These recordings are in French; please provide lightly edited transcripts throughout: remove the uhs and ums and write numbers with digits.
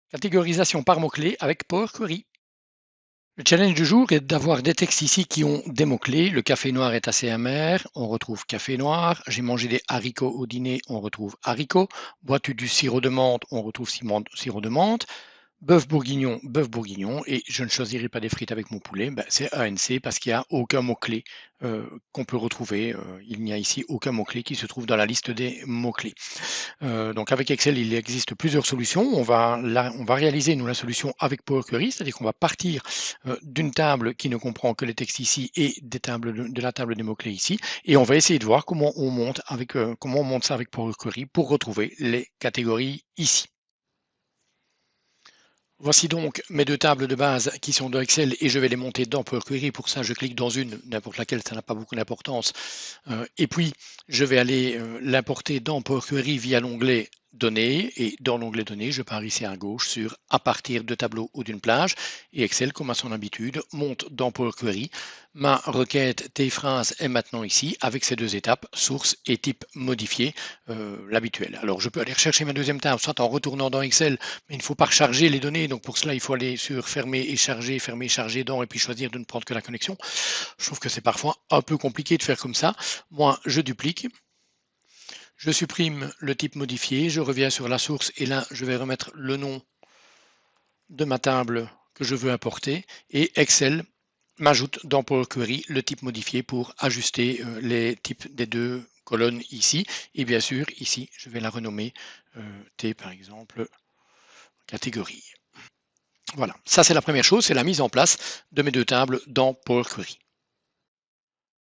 Catégorisation par mots-clés avec Power Query. Le challenge du jour est d'avoir des textes ici qui ont des mots-clés. Le café noir est assez amer, on retrouve café noir. J'ai mangé des haricots au dîner, on retrouve haricots. Bois-tu du sirop de menthe, on retrouve sirop de menthe. Bœuf bourguignon, et je ne choisirai pas des frites avec mon poulet, ben, c'est ANC parce qu'il n'y a aucun mot-clé qu'on peut retrouver. Il n'y a ici aucun mot-clé qui se trouve dans la liste des mots-clés. Donc avec Excel, il existe plusieurs solutions. On va réaliser nous la solution avec Power Query, c'est-à-dire qu'on va partir d'une table qui ne comprend que les textes ici et de la table des mots-clés ici, et on va essayer de voir comment on monte ça avec Power Query pour retrouver les catégories ici. Voici donc mes deux tables de base qui sont dans Excel et je vais les monter dans Power Query. Pour ça, je clique dans une, n'importe laquelle, ça n'a pas beaucoup d'importance. Et puis, je vais aller l'importer dans Power Query via l'onglet Données. Et dans l'onglet Données, je pars ici à gauche sur à partir de tableau ou d'une plage. Et Excel, comme à son habitude, monte dans Power Query. Ma requête T-phrase est maintenant ici avec ces deux étapes, source et type modifié, l'habituel. Alors, je peux aller rechercher ma deuxième table, soit en retournant dans Excel, mais il ne faut pas recharger les données. Donc, pour cela, il faut aller sur fermer et charger dans, et puis choisir de ne prendre que la connexion. Je trouve que c'est parfois un peu compliqué de faire comme ça. Moi, je duplique. Je supprime le type modifié, je reviens sur la source et là, je vais remettre le nom de ma table que je veux importer et Excel m'ajoute dans Power Query le type modifié pour ajuster les types des deux colonnes ici. Et bien sûr, ici, je vais la renommer T par exemple, catégorie. Voilà, ça c'est la première chose, c'est la mise en place de mes deux tables dans Power Query.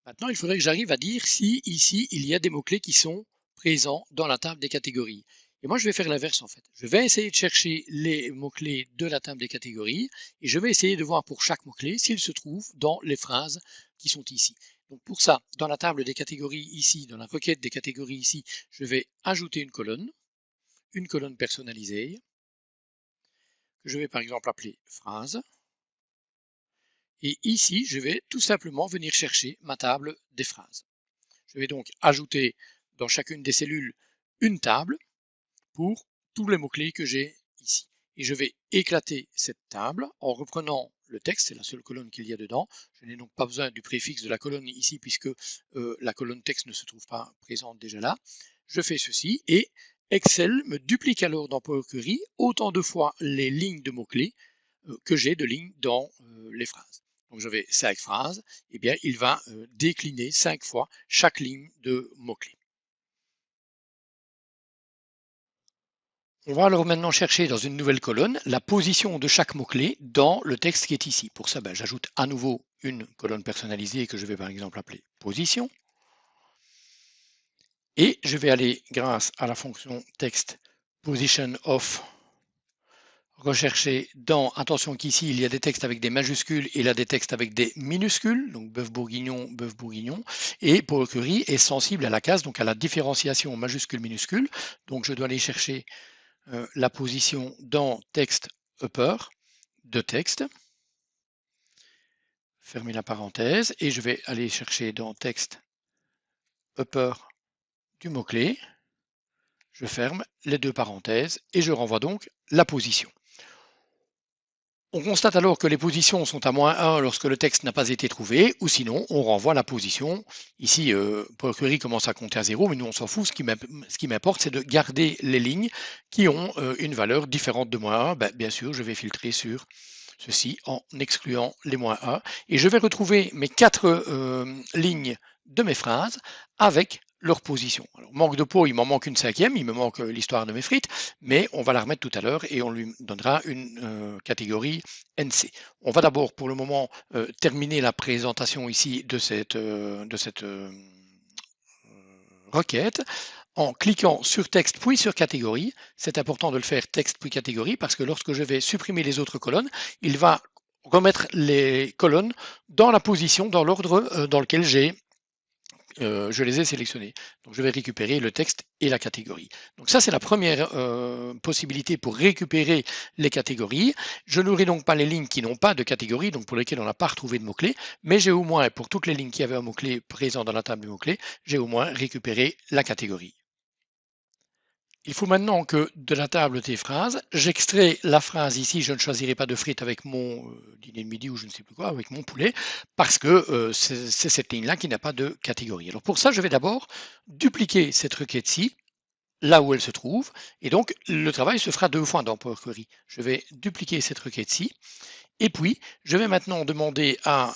Maintenant, il faudrait que j'arrive à dire si ici, il y a des mots-clés qui sont présents dans la table des catégories. Et moi, je vais faire l'inverse en fait. Je vais essayer de chercher les mots-clés de la table des catégories et je vais essayer de voir pour chaque mot-clé s'il se trouve dans les phrases qui sont ici. Donc pour ça, dans la table des catégories ici, dans la requête des catégories ici, je vais ajouter une colonne personnalisée, que je vais par exemple appeler phrase. Et ici, je vais tout simplement venir chercher ma table des phrases. Je vais donc ajouter dans chacune des cellules une table pour tous les mots-clés que j'ai ici. Et je vais éclater cette table en reprenant le texte, c'est la seule colonne qu'il y a dedans. Je n'ai donc pas besoin du préfixe de la colonne ici puisque la colonne texte ne se trouve pas présente déjà là. Je fais ceci et Excel me duplique alors dans Power Query autant de fois les lignes de mots-clés que j'ai de lignes dans les phrases. Donc je vais 5 phrases, et bien il va décliner 5 fois chaque ligne de mots-clés. On va alors maintenant chercher dans une nouvelle colonne la position de chaque mot-clé dans le texte qui est ici. Pour ça, j'ajoute à nouveau une colonne personnalisée que je vais par exemple appeler position. Et je vais aller, grâce à la fonction texte position of, rechercher dans, attention qu'ici il y a des textes avec des majuscules et là des textes avec des minuscules, donc bœuf bourguignon, et Power Query est sensible à la case, donc à la différenciation majuscule-minuscule, donc je dois aller chercher la position dans texte upper de texte, fermer la parenthèse, et je vais aller chercher dans texte upper du mot-clé, je ferme les deux parenthèses et je renvoie donc la position. On constate alors que les positions sont à -1 lorsque le texte n'a pas été trouvé, ou sinon on renvoie la position. Ici, Power Query commence à compter à 0, mais nous on s'en fout. Ce qui m'importe, c'est de garder les lignes qui ont une valeur différente de -1. Bien sûr, je vais filtrer sur ceci en excluant les -1 et je vais retrouver mes 4 lignes de mes phrases avec leur position. Alors, manque de peau, il m'en manque une cinquième, il me manque l'histoire de mes frites, mais on va la remettre tout à l'heure et on lui donnera une catégorie NC. On va d'abord pour le moment terminer la présentation ici de cette requête en cliquant sur texte puis sur catégorie. C'est important de le faire texte puis catégorie parce que lorsque je vais supprimer les autres colonnes, il va remettre les colonnes dans la position, dans l'ordre dans lequel je les ai sélectionnés. Donc je vais récupérer le texte et la catégorie. Donc ça c'est la première possibilité pour récupérer les catégories. Je n'aurai donc pas les lignes qui n'ont pas de catégorie, donc pour lesquelles on n'a pas retrouvé de mots-clés, mais j'ai au moins, pour toutes les lignes qui avaient un mot-clé présent dans la table de mots-clés, j'ai au moins récupéré la catégorie. Il faut maintenant que de la table des phrases, j'extrais la phrase ici, je ne choisirai pas de frites avec mon dîner de midi ou je ne sais plus quoi, avec mon poulet, parce que c'est cette ligne-là qui n'a pas de catégorie. Alors pour ça, je vais d'abord dupliquer cette requête-ci, là où elle se trouve, et donc le travail se fera deux fois dans Power Query. Je vais dupliquer cette requête-ci, et puis je vais maintenant demander à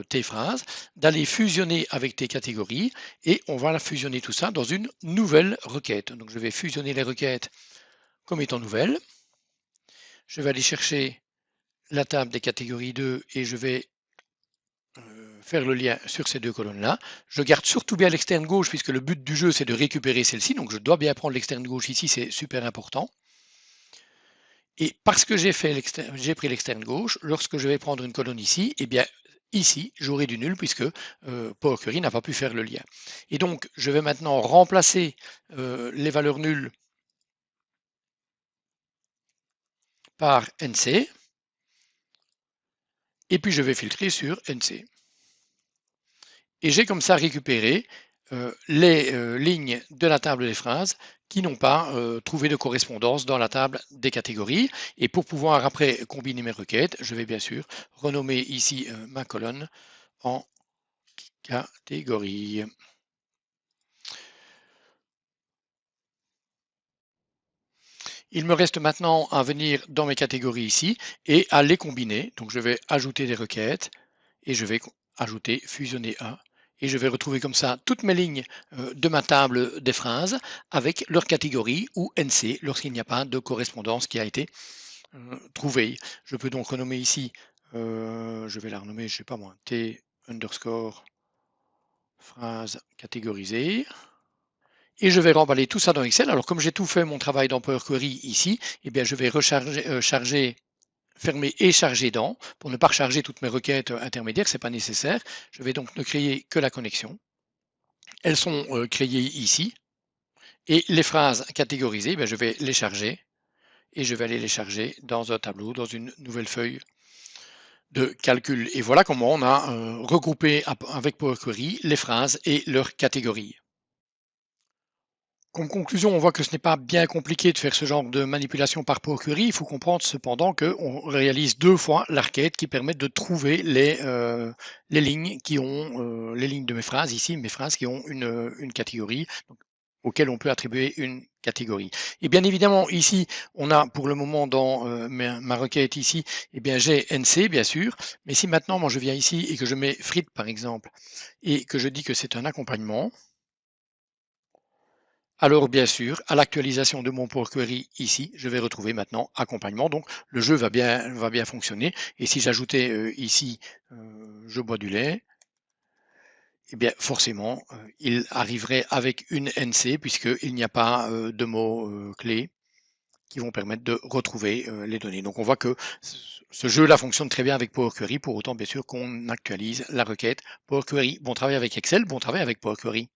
tes phrases d'aller fusionner avec tes catégories, et on va la fusionner tout ça dans une nouvelle requête. Donc je vais fusionner les requêtes comme étant nouvelles. Je vais aller chercher la table des catégories 2 et je vais faire le lien sur ces deux colonnes-là. Je garde surtout bien l'externe gauche puisque le but du jeu c'est de récupérer celle-ci, donc je dois bien prendre l'externe gauche ici, c'est super important. Et parce que j'ai pris l'externe gauche, lorsque je vais prendre une colonne ici, eh bien ici j'aurai du nul puisque Power Query n'a pas pu faire le lien. Et donc je vais maintenant remplacer les valeurs nulles par NC, et puis je vais filtrer sur NC. Et j'ai comme ça récupéré les lignes de la table des phrases qui n'ont pas trouvé de correspondance dans la table des catégories. Et pour pouvoir après combiner mes requêtes, je vais bien sûr renommer ici ma colonne en catégorie. Il me reste maintenant à venir dans mes catégories ici et à les combiner. Donc je vais ajouter des requêtes et je vais ajouter fusionner A. Et je vais retrouver comme ça toutes mes lignes de ma table des phrases avec leur catégorie ou NC lorsqu'il n'y a pas de correspondance qui a été trouvée. Je peux donc renommer ici, je vais la renommer, je ne sais pas moi, T underscore phrase catégorisée. Et je vais remballer tout ça dans Excel. Alors comme j'ai tout fait mon travail dans Power Query ici, eh bien je vais recharger, charger, fermer et charger dans pour ne pas recharger toutes mes requêtes intermédiaires, c'est pas nécessaire. Je vais donc ne créer que la connexion. Elles sont créées ici. Et les phrases catégorisées, ben, je vais les charger et je vais aller les charger dans un tableau, dans une nouvelle feuille de calcul. Et voilà comment on a regroupé avec Power Query les phrases et leurs catégories. Comme conclusion, on voit que ce n'est pas bien compliqué de faire ce genre de manipulation par Power Query. Il faut comprendre cependant qu'on réalise deux fois la requête qui permettent de trouver les lignes qui ont les lignes de mes phrases ici, mes phrases qui ont une catégorie donc, auquel on peut attribuer une catégorie. Et bien évidemment, ici, on a pour le moment dans ma requête ici, eh bien j'ai NC bien sûr, mais si maintenant moi je viens ici et que je mets frites par exemple et que je dis que c'est un accompagnement, alors bien sûr, à l'actualisation de mon Power Query ici, je vais retrouver maintenant accompagnement. Donc le jeu va bien fonctionner. Et si j'ajoutais ici je bois du lait, eh bien forcément, il arriverait avec une NC puisqu'il n'y a pas de mots clés qui vont permettre de retrouver les données. Donc on voit que ce jeu-là fonctionne très bien avec Power Query, pour autant bien sûr qu'on actualise la requête Power Query. Bon travail avec Excel, bon travail avec Power Query.